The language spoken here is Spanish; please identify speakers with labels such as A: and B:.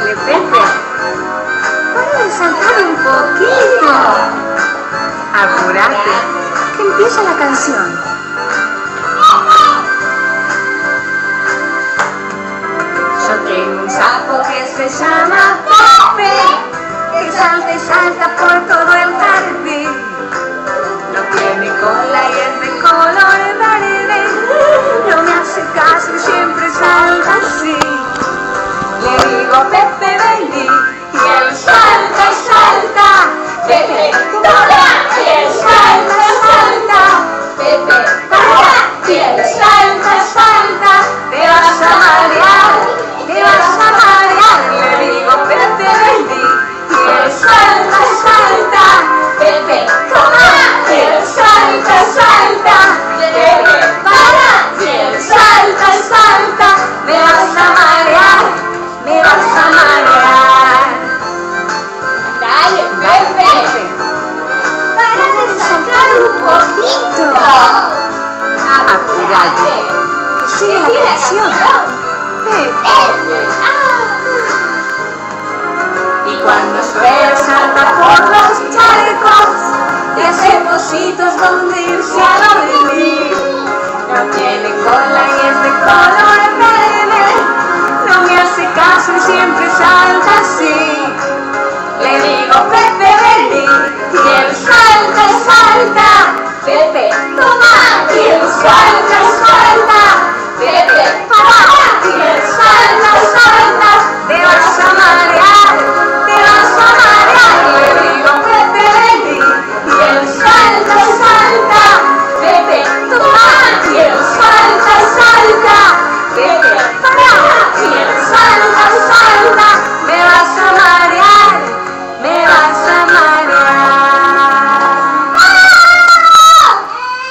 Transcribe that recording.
A: saltarle, Pepe. Para de saltar un poquito. Apúrate, que empieza la canción. Yo tengo un sapo que se llama Pepe, que salta y salta por todo el jardín. No tiene cola y es de color verde, no me hace caso y siempre salta así. Le digo Pepe vení y él salta y salta. Pepe toma y él salta y salta. Pepe toma y él salta y salta. Te vas a marear, te vas a marear. Le digo Pepe vení y él salta y salta. Pepe toma y él salta y salta. Pepe para y él salta y salta. Me vas a marear, me vas a marear. Dale, Pepe. Para de saltar un poquito. Apúrate. Sigue la canción. Pepe. Y cuando suelo salta por los chalecos y hace positos donde irse a dormir. No tiene cola y es de color verde, no me hace caso y siempre salta así. Le digo Pepe vení y él salta y salta. Pepe toma y él salta y salta. Pepe para